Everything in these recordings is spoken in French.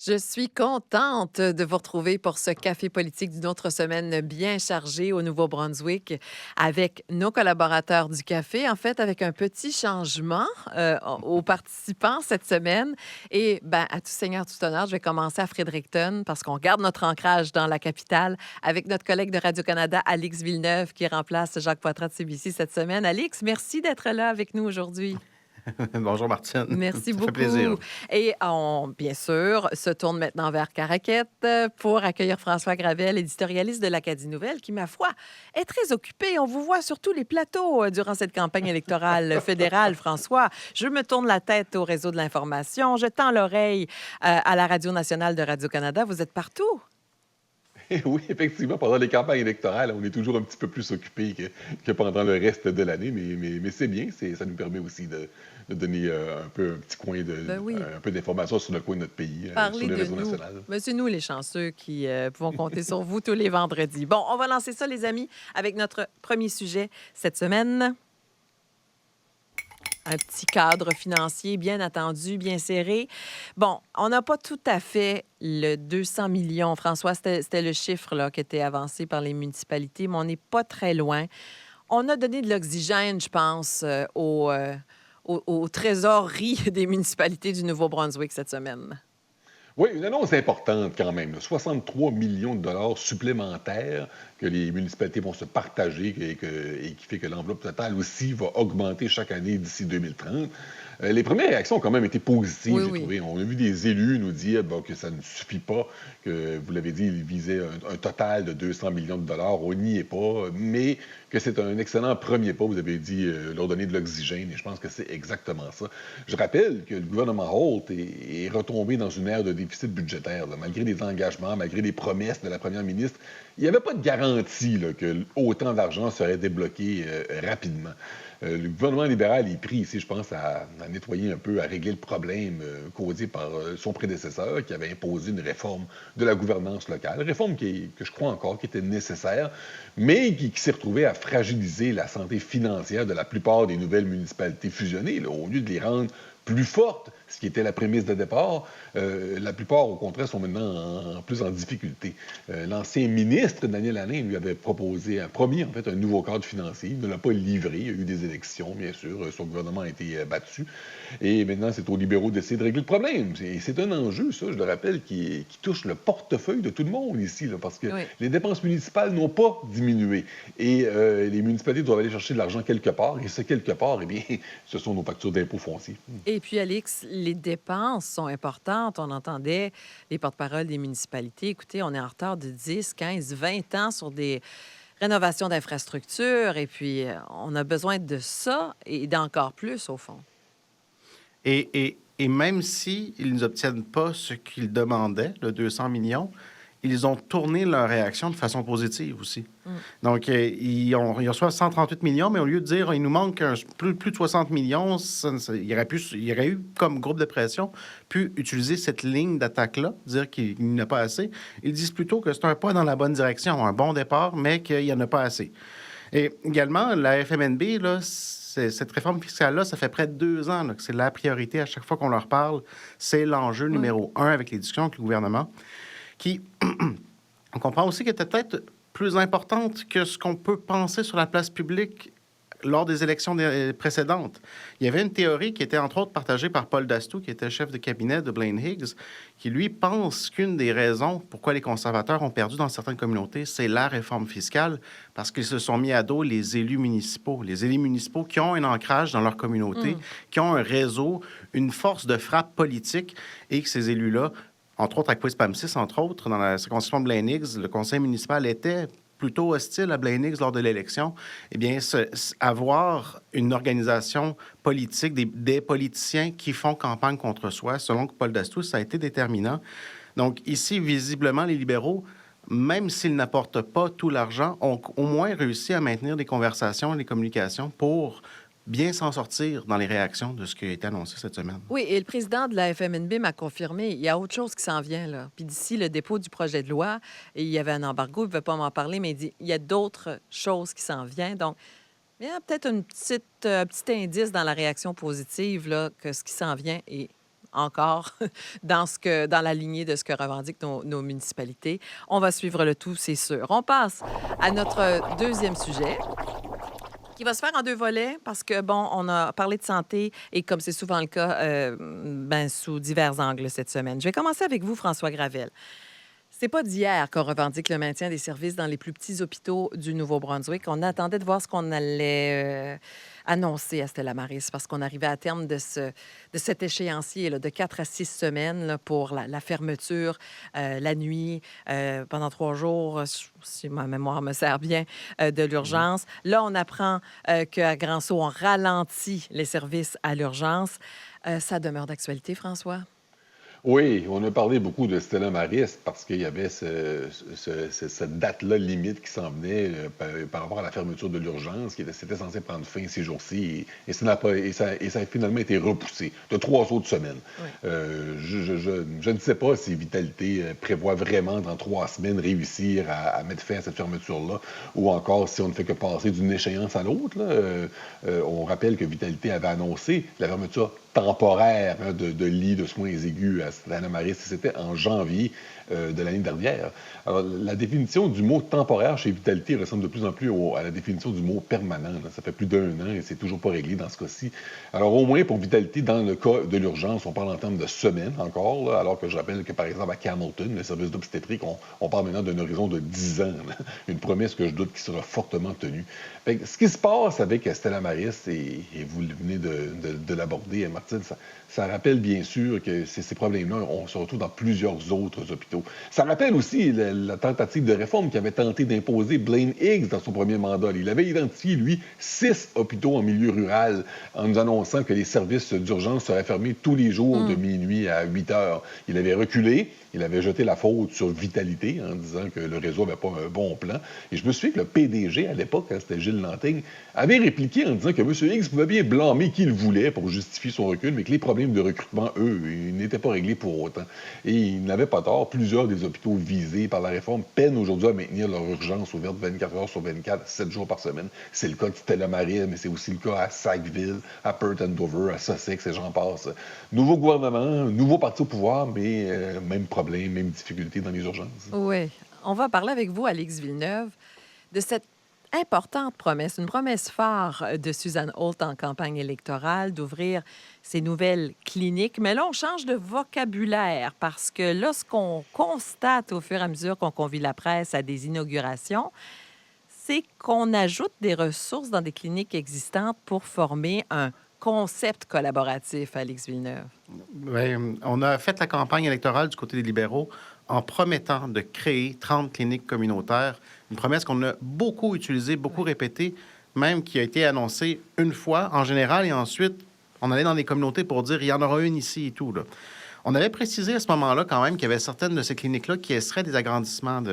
Je suis contente de vous retrouver pour ce café politique d'une autre semaine bien chargée au Nouveau-Brunswick avec nos collaborateurs du café, en fait, avec un petit changement aux participants cette semaine. Et ben, à tout seigneur, tout honneur, je vais commencer à Fredericton parce qu'on garde notre ancrage dans la capitale avec notre collègue de Radio-Canada, Alix Villeneuve, qui remplace Jacques Poitras de CBC cette semaine. Alix, merci d'être là avec nous aujourd'hui. Bonjour Martine, Merci ça fait plaisir. beaucoup. Et on, bien sûr, se tourne maintenant vers Caraquette pour accueillir François Gravel, éditorialiste de l'Acadie Nouvelle, qui, ma foi, est très occupé. On vous voit sur tous les plateaux durant cette campagne électorale fédérale, François. Je me tourne la tête au réseau de l'information, je tends l'oreille à la Radio nationale de Radio-Canada. Vous êtes partout. Oui, effectivement, pendant les campagnes électorales, on est toujours un petit peu plus occupé que pendant le reste de l'année, mais c'est bien, ça nous permet aussi de donner un peu un petit coin Ben oui. un peu d'informations sur le coin de notre pays, Parlez sur le de réseau nous. national. Ben, c'est nous les chanceux qui pouvons compter sur vous tous les vendredis. Bon, on va lancer ça, les amis, avec notre premier sujet cette semaine. Un petit cadre financier bien attendu, bien serré. Bon, on n'a pas tout à fait le 200 millions. François, c'était le chiffre là, qui était avancé par les municipalités, mais on n'est pas très loin. On a donné de l'oxygène, je pense, aux trésoreries des municipalités du Nouveau-Brunswick cette semaine. Oui, une annonce importante quand même, là. 63 millions de dollars supplémentaires que les municipalités vont se partager et qui fait que l'enveloppe totale aussi va augmenter chaque année d'ici 2030. Les premières réactions ont quand même été positives, Oui, j'ai oui. trouvé. On a vu des élus nous dire que ça ne suffit pas, que, vous l'avez dit, ils visaient un total de 200 millions de dollars. On n'y est pas, mais que c'est un excellent premier pas. Vous avez dit leur donner de l'oxygène, et je pense que c'est exactement ça. Je rappelle que le gouvernement Holt est retombé dans une ère de déficit budgétaire, là, malgré des engagements, malgré les promesses de la première ministre. Il n'y avait pas de garantie là, que autant d'argent serait débloqué rapidement. Le gouvernement libéral est pris ici, je pense, à nettoyer un peu, à régler le problème causé par son prédécesseur qui avait imposé une réforme de la gouvernance locale. Réforme que je crois encore qui était nécessaire, mais qui s'est retrouvée à fragiliser la santé financière de la plupart des nouvelles municipalités fusionnées, là, au lieu de les rendre plus fortes, ce qui était la prémisse de départ. La plupart, au contraire, sont maintenant plus en difficulté. L'ancien ministre, Daniel Alain, lui avait promis en fait un nouveau cadre financier. Il ne l'a pas livré. Il y a eu des élections, bien sûr. Son gouvernement a été battu. Et maintenant, c'est aux libéraux d'essayer de régler le problème. C'est un enjeu, ça, je le rappelle, qui touche le portefeuille de tout le monde ici, là, parce que Oui. les dépenses municipales n'ont pas diminué. Et les municipalités doivent aller chercher de l'argent quelque part. Et ce quelque part, eh bien, ce sont nos factures d'impôts fonciers. Et puis, Alix, les dépenses sont importantes. On entendait les porte-paroles des municipalités. Écoutez, on est en retard de 10, 15, 20 ans sur des rénovations d'infrastructures. Et puis, on a besoin de ça et d'encore plus, au fond. Et même s'ils n'obtiennent pas ce qu'ils demandaient, le 200 millions, ils ont tourné leur réaction de façon positive aussi. Donc, ils reçoivent 138 millions, mais au lieu de dire il nous manque plus de 60 millions, il y aurait eu comme groupe de pression pu utiliser cette ligne d'attaque-là, dire qu'il n'y en a pas assez. Ils disent plutôt que c'est un pas dans la bonne direction, un bon départ, mais qu'il n'y en a pas assez. Et également, la FMNB, là, cette réforme fiscale-là, ça fait près de 2 ans là, que c'est la priorité à chaque fois qu'on leur parle. C'est l'enjeu numéro 1 avec les discussions avec le gouvernement, qui, on comprend aussi qu'elle était peut-être plus importante que ce qu'on peut penser sur la place publique lors des élections précédentes. Il y avait une théorie qui était entre autres partagée par Paul Dastou, qui était chef de cabinet de Blaine Higgs, qui lui pense qu'une des raisons pourquoi les conservateurs ont perdu dans certaines communautés, c'est la réforme fiscale, parce qu'ils se sont mis à dos les élus municipaux. Les élus municipaux qui ont un ancrage dans leur communauté, qui ont un réseau, une force de frappe politique, et que ces élus-là, entre autres à Quispamsis, entre autres, dans la circonscription de Blaine Higgs, le conseil municipal était plutôt hostile à Blaine Higgs lors de l'élection. Eh bien, avoir une organisation politique, des politiciens qui font campagne contre soi, selon Paul Dastou, ça a été déterminant. Donc, ici, visiblement, les libéraux, même s'ils n'apportent pas tout l'argent, ont au moins réussi à maintenir des conversations et des communications pour bien s'en sortir dans les réactions de ce qui a été annoncé cette semaine. Oui, et le président de la FMNB m'a confirmé, il y a autre chose qui s'en vient, là. Puis d'ici le dépôt du projet de loi, et il y avait un embargo, il ne veut pas m'en parler, mais il dit, il y a d'autres choses qui s'en viennent. Donc, il y a peut-être un petit indice dans la réaction positive, là, que ce qui s'en vient est encore dans la lignée de ce que revendiquent nos municipalités. On va suivre le tout, c'est sûr. On passe à notre deuxième sujet, qui va se faire en deux volets parce que, bon, on a parlé de santé et comme c'est souvent le cas, sous divers angles cette semaine. Je vais commencer avec vous, François Gravel. C'est pas d'hier qu'on revendique le maintien des services dans les plus petits hôpitaux du Nouveau-Brunswick. On attendait de voir ce qu'on allait annoncer à Stella Maris parce qu'on arrivait à terme de cet échéancier là, de 4 à 6 semaines là, pour la fermeture la nuit pendant 3 jours, si ma mémoire me sert bien, de l'urgence. Là, on apprend qu'à Grand-Sault, on ralentit les services à l'urgence. Ça demeure d'actualité, François? Oui, on a parlé beaucoup de Stella Maris parce qu'il y avait cette date-là limite qui s'en venait par rapport à la fermeture de l'urgence, c'était censé prendre fin ces jours-ci, et ça a finalement été repoussé de 3 autres semaines. Oui. Je ne sais pas si Vitalité prévoit vraiment dans 3 semaines réussir à mettre fin à cette fermeture-là, ou encore si on ne fait que passer d'une échéance à l'autre. On rappelle que Vitalité avait annoncé la fermeture temporaire de lits de soins aigus à Stella Maris. C'était en janvier de l'année dernière. Alors, la définition du mot temporaire chez Vitalité ressemble de plus en plus à la définition du mot permanent. Là. Ça fait plus d'1 an et c'est toujours pas réglé dans ce cas-ci. Alors, au moins pour Vitalité, dans le cas de l'urgence, on parle en termes de semaines encore, là, alors que je rappelle que, par exemple, à Camelton, le service d'obstétrique, on parle maintenant d'un horizon de 10 ans. Là. Une promesse que je doute qui sera fortement tenue. Fait que, ce qui se passe avec Stella Maris, et vous venez de l'aborder, Martine, ça rappelle bien sûr que ces problèmes-là, on se retrouve dans plusieurs autres hôpitaux. Ça rappelle aussi la tentative de réforme qu'avait tenté d'imposer Blaine Higgs dans son premier mandat. Il avait identifié, lui, 6 hôpitaux en milieu rural en nous annonçant que les services d'urgence seraient fermés tous les jours de minuit à 8 heures. Il avait reculé. Il avait jeté la faute sur Vitalité en disant que le réseau n'avait pas un bon plan. Et je me souviens que le PDG, à l'époque, c'était Gilles Lantigne, avait répliqué en disant que M. Higgs pouvait bien blâmer qui il voulait pour justifier son recul, mais que les problèmes de recrutement, eux, ils n'étaient pas réglés pour autant. Et il n'avait pas tort. Plusieurs des hôpitaux visés par la réforme peinent aujourd'hui à maintenir leur urgence ouverte 24 heures sur 24, 7 jours par semaine. C'est le cas de Stella Maris, mais c'est aussi le cas à Sackville, à Perth and Dover, à Sussex, et j'en passe. Nouveau gouvernement, nouveau parti au pouvoir, mais même problème, même difficulté dans les urgences. Oui. On va parler avec vous, Alix Villeneuve, de cette importante promesse, une promesse phare de Suzanne Holt en campagne électorale d'ouvrir ces nouvelles cliniques. Mais là, on change de vocabulaire parce que lorsqu'on constate au fur et à mesure qu'on convie la presse à des inaugurations, c'est qu'on ajoute des ressources dans des cliniques existantes pour former un concept collaboratif, Alix Villeneuve. Bien, on a fait la campagne électorale du côté des libéraux en promettant de créer 30 cliniques communautaires. Une promesse qu'on a beaucoup utilisée, beaucoup répétée, même qui a été annoncée une fois en général et ensuite on allait dans les communautés pour dire il y en aura une ici et tout. Là. On avait précisé à ce moment-là quand même qu'il y avait certaines de ces cliniques-là qui seraient des agrandissements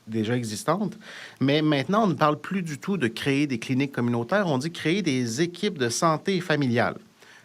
déjà existantes. Mais maintenant, on ne parle plus du tout de créer des cliniques communautaires. On dit créer des équipes de santé familiale.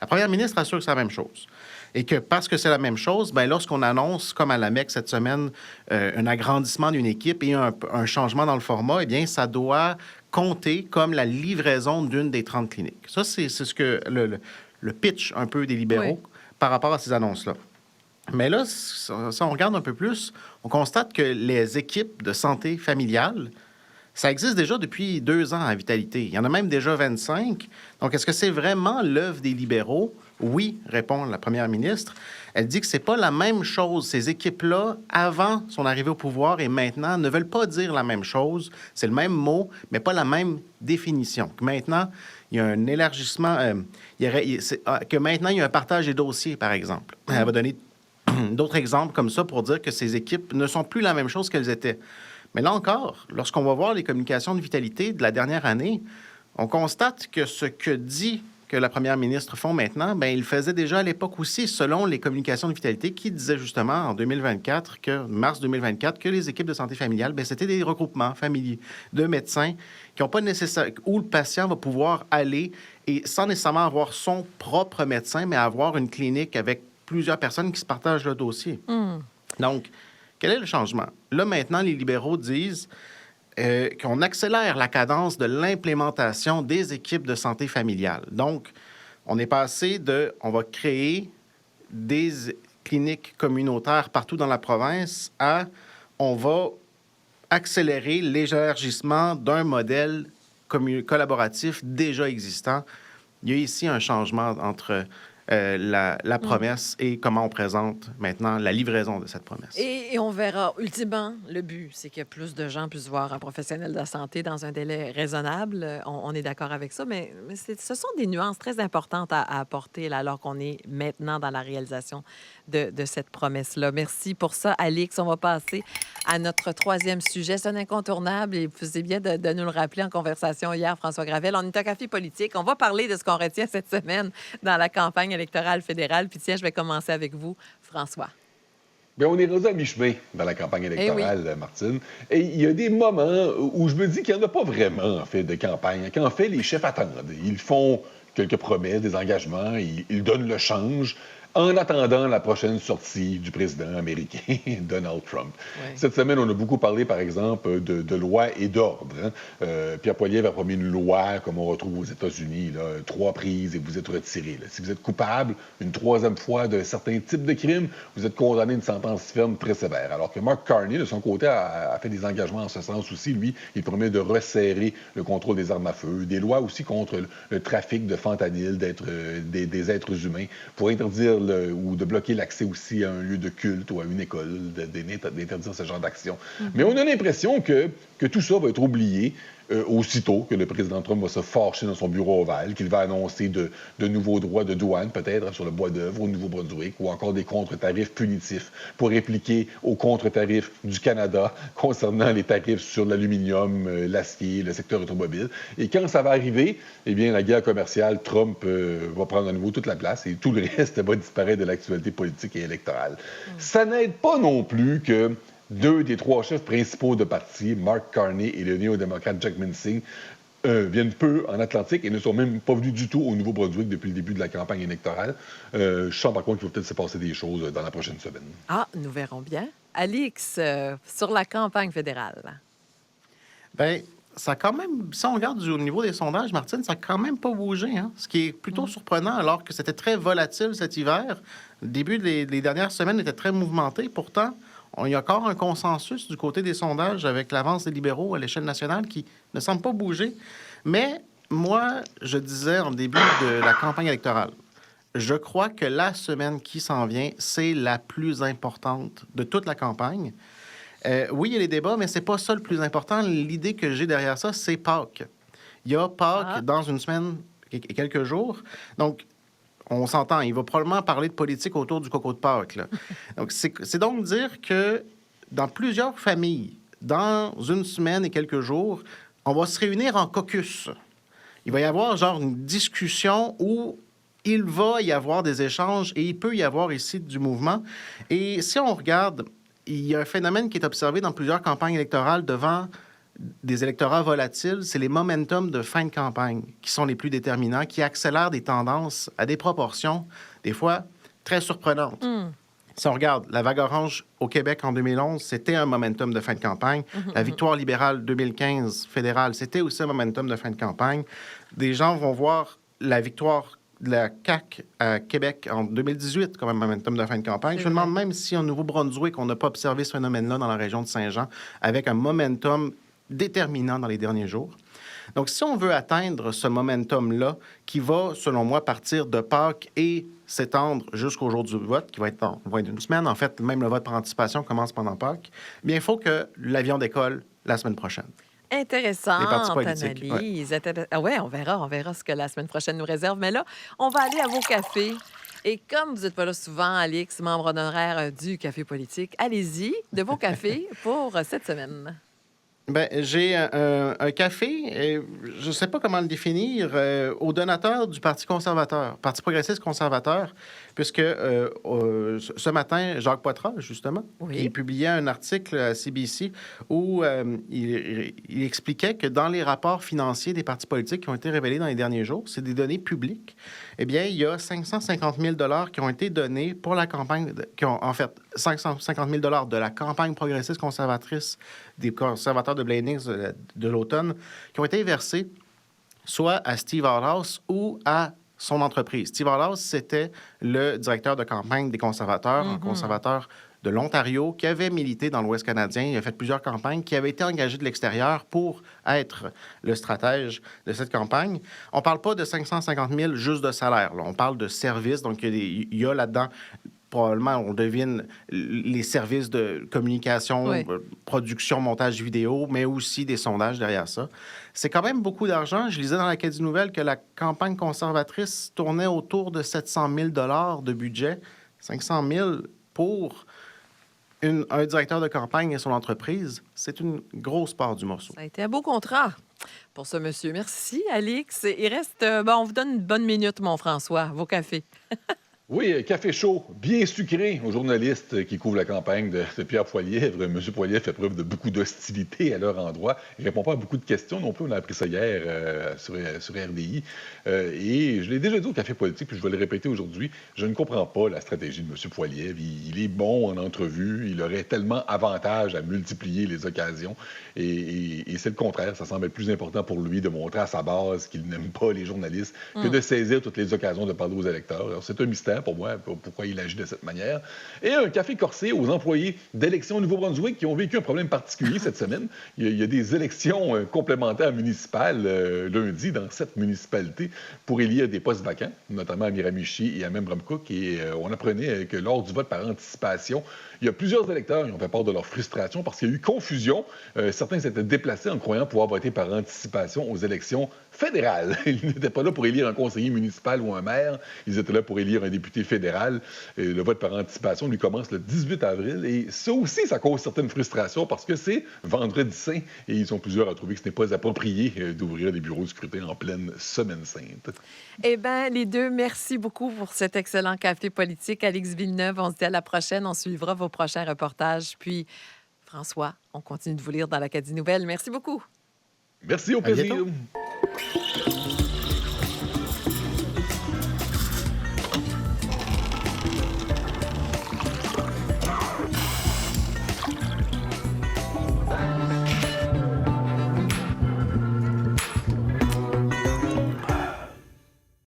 La première ministre assure que c'est la même chose. Et que parce que c'est la même chose, bien, lorsqu'on annonce, comme à la MEC cette semaine, un agrandissement d'une équipe et un changement dans le format, eh bien, ça doit compter comme la livraison d'une des 30 cliniques. Ça, c'est ce que le pitch un peu des libéraux par rapport à ces annonces-là. Mais là, si on regarde un peu plus, on constate que les équipes de santé familiale, ça existe déjà depuis 2 ans à Vitalité. Il y en a même déjà 25. Donc, est-ce que c'est vraiment l'œuvre des libéraux? Oui, répond la première ministre. Elle dit que c'est pas la même chose. Ces équipes-là, avant son arrivée au pouvoir et maintenant, ne veulent pas dire la même chose. C'est le même mot, mais pas la même définition. Que maintenant, il y a un élargissement, que maintenant, il y a un partage des dossiers, par exemple. Elle va donner d'autres exemples comme ça pour dire que ces équipes ne sont plus la même chose qu'elles étaient. Mais là encore, lorsqu'on va voir les communications de Vitalité de la dernière année, on constate que ce que dit que la première ministre font maintenant, bien, il faisait déjà à l'époque aussi, selon les communications de Vitalité, qui disaient justement en 2024, mars 2024, que les équipes de santé familiale, bien, c'était des regroupements familiers de médecins qui n'ont pas nécessairement, où le patient va pouvoir aller et sans nécessairement avoir son propre médecin, mais avoir une clinique avec plusieurs personnes qui se partagent le dossier. Donc, quel est le changement? Là, maintenant, les libéraux disent qu'on accélère la cadence de l'implémentation des équipes de santé familiale. Donc, on est passé on va créer des cliniques communautaires partout dans la province à on va accélérer l'élargissement d'un modèle collaboratif déjà existant. Il y a ici un changement entre la promesse et comment on présente maintenant la livraison de cette promesse. Et on verra. Ultimement, le but, c'est que plus de gens puissent voir un professionnel de la santé dans un délai raisonnable. On est d'accord avec ça, mais ce sont des nuances très importantes à apporter là, alors qu'on est maintenant dans la réalisation de cette promesse-là. Merci pour ça, Alix. On va passer à notre troisième sujet. C'est un incontournable et vous faisiez bien de nous le rappeler en conversation hier, François Gravel. On est à Café politique. On va parler de ce qu'on retient cette semaine dans la campagne électorale fédérale. Puis tiens, je vais commencer avec vous, François. Bien, on est rendu à mi-chemin dans la campagne électorale, oui. Martine. Et il y a des moments où je me dis qu'il n'y en a pas vraiment, en fait, de campagne. Qu'en fait, les chefs attendent. Ils font quelques promesses, des engagements, ils donnent le change en attendant la prochaine sortie du président américain, Donald Trump. Oui. Cette semaine, on a beaucoup parlé, par exemple, de loi et d'ordre. Pierre Poilievre a promis une loi, comme on retrouve aux États-Unis, là, 3 prises et vous êtes retiré. Là. Si vous êtes coupable une 3e fois d'un certain type de crime, vous êtes condamné à une sentence ferme très sévère. Alors que Mark Carney, de son côté, a fait des engagements en ce sens aussi. Lui, il promet de resserrer le contrôle des armes à feu, des lois aussi contre le trafic de fentanyl, des êtres humains, pour interdire ou de bloquer l'accès aussi à un lieu de culte ou à une école, d'interdire ce genre d'action. Mm-hmm. Mais on a l'impression que tout ça va être oublié aussitôt que le président Trump va se fâcher dans son bureau ovale, qu'il va annoncer de nouveaux droits de douane, peut-être sur le bois d'œuvre au Nouveau-Brunswick, ou encore des contre-tarifs punitifs pour répliquer aux contre-tarifs du Canada concernant les tarifs sur l'aluminium, l'acier, le secteur automobile. Et quand ça va arriver, eh bien, la guerre commerciale, Trump va prendre à nouveau toute la place et tout le reste va disparaître de l'actualité politique et électorale. Ça n'aide pas non plus que 2 des 3 chefs principaux de parti, Mark Carney et le néo-démocrate Jack Mincing, viennent peu en Atlantique et ne sont même pas venus du tout au Nouveau-Brunswick depuis le début de la campagne électorale. Je sens par contre qu'il va peut-être se passer des choses dans la prochaine semaine. Ah, nous verrons bien. Alix, sur la campagne fédérale. Bien, ça a quand même, si on regarde au niveau des sondages, Martine, ça n'a quand même pas bougé. Hein? Ce qui est plutôt surprenant, alors que c'était très volatile cet hiver. Le début des dernières semaines était très mouvementé. Pourtant, il y a encore un consensus du côté des sondages avec l'avance des libéraux à l'échelle nationale qui ne semble pas bouger. Mais moi, je disais en début de la campagne électorale, je crois que la semaine qui s'en vient, c'est la plus importante de toute la campagne. Oui, il y a les débats, mais c'est pas ça le plus important. L'idée que j'ai derrière ça, c'est Pâques. Il y a Pâques dans une semaine et quelques jours. Donc, on s'entend, il va probablement parler de politique autour du coco de Pâques. Là. Donc, c'est donc dire que dans plusieurs familles, dans une semaine et quelques jours, on va se réunir en caucus. Il va y avoir genre une discussion où il va y avoir des échanges et il peut y avoir ici du mouvement. Et si on regarde, il y a un phénomène qui est observé dans plusieurs campagnes électorales devant des électorats volatiles, c'est les momentum de fin de campagne qui sont les plus déterminants, qui accélèrent des tendances à des proportions, des fois, très surprenantes. Si on regarde la vague orange au Québec en 2011, c'était un momentum de fin de campagne. La victoire libérale 2015 fédérale, c'était aussi un momentum de fin de campagne. Des gens vont voir la victoire de la CAQ à Québec en 2018 comme un momentum de fin de campagne. Je me demande même si en Nouveau-Brunswick, on n'a pas observé ce phénomène-là dans la région de Saint-Jean avec un momentum déterminant dans les derniers jours. Donc, si on veut atteindre ce momentum-là, qui va, selon moi, partir de Pâques et s'étendre jusqu'au jour du vote, qui va être en moins d'une semaine, en fait, même le vote par anticipation commence pendant Pâques, bien, il faut que l'avion décolle la semaine prochaine. Intéressante analyse. Ouais, on verra ce que la semaine prochaine nous réserve. Mais là, on va aller à vos cafés. Et comme vous n'êtes pas là souvent, Alix, membre honoraire du Café politique, allez-y, de vos cafés pour cette semaine. Bien, j'ai un café, et je ne sais pas comment le définir, au donateur du Parti conservateur, Parti progressiste conservateur, puisque ce matin, Jacques Poitras, justement, il publiait un article à CBC où il expliquait que dans les rapports financiers des partis politiques qui ont été révélés dans les derniers jours, c'est des données publiques, eh bien, il y a 550 000 $ qui ont été donnés pour la campagne, en fait, 550 000 $ de la campagne progressiste conservatrice des conservateurs de Blaine Hicks de l'automne, qui ont été versés soit à Steve Outhouse ou à son entreprise. Steve Wallace, c'était le directeur de campagne des conservateurs, un conservateur de l'Ontario qui avait milité dans l'Ouest canadien. Il a fait plusieurs campagnes, qui avait été engagé de l'extérieur pour être le stratège de cette campagne. On ne parle pas de 550 000 juste de salaire. Là. On parle de services. Donc, il y a là-dedans, probablement, on devine les services de communication, Oui. production, montage vidéo, mais aussi des sondages derrière ça. C'est quand même beaucoup d'argent. Je lisais dans l'Acadie Nouvelle que la campagne conservatrice tournait autour de 700 000 de budget. 500 000 pour un directeur de campagne et son entreprise, c'est une grosse part du morceau. Ça a été un beau contrat pour ce monsieur. Merci, Alix. Il reste... bon, on vous donne une bonne minute, mon François, vos cafés. Oui, café chaud, bien sucré aux journalistes qui couvrent la campagne de Pierre Poilievre. M. Poilievre fait preuve de beaucoup d'hostilité à leur endroit. Il ne répond pas à beaucoup de questions non plus. On a appris ça hier sur RDI. Et je l'ai déjà dit au Café politique, puis je vais le répéter aujourd'hui. Je ne comprends pas la stratégie de M. Poilievre. Il est bon en entrevue. Il aurait tellement avantage à multiplier les occasions. Et c'est le contraire. Ça semble être plus important pour lui de montrer à sa base qu'il n'aime pas les journalistes que de saisir toutes les occasions de parler aux électeurs. Alors, c'est un mystère pour moi, pourquoi il agit de cette manière. Et un café corsé aux employés d'élections au Nouveau-Brunswick qui ont vécu un problème particulier cette semaine. Il y a des élections complémentaires municipales lundi dans 7 municipalités pour élire des postes vacants, notamment à Miramichi et à Memramcook. Et on apprenait que lors du vote par anticipation, il y a plusieurs électeurs qui ont fait part de leur frustration parce qu'il y a eu confusion. Certains s'étaient déplacés en croyant pouvoir voter par anticipation aux élections fédérales. Ils n'étaient pas là pour élire un conseiller municipal ou un maire. Ils étaient là pour élire un député fédéral. Et le vote par anticipation lui commence le 18 avril. Et ça aussi, ça cause certaines frustrations parce que c'est vendredi saint et ils sont plusieurs à trouver que ce n'est pas approprié d'ouvrir des bureaux de scrutin en pleine semaine sainte. Eh bien, les deux, merci beaucoup pour cet excellent café politique. Alix Villeneuve, on se dit à la prochaine. On suivra vos prochains reportages. Puis, François, on continue de vous lire dans l'Acadie Nouvelle. Merci beaucoup. Merci, au À bientôt. plaisir.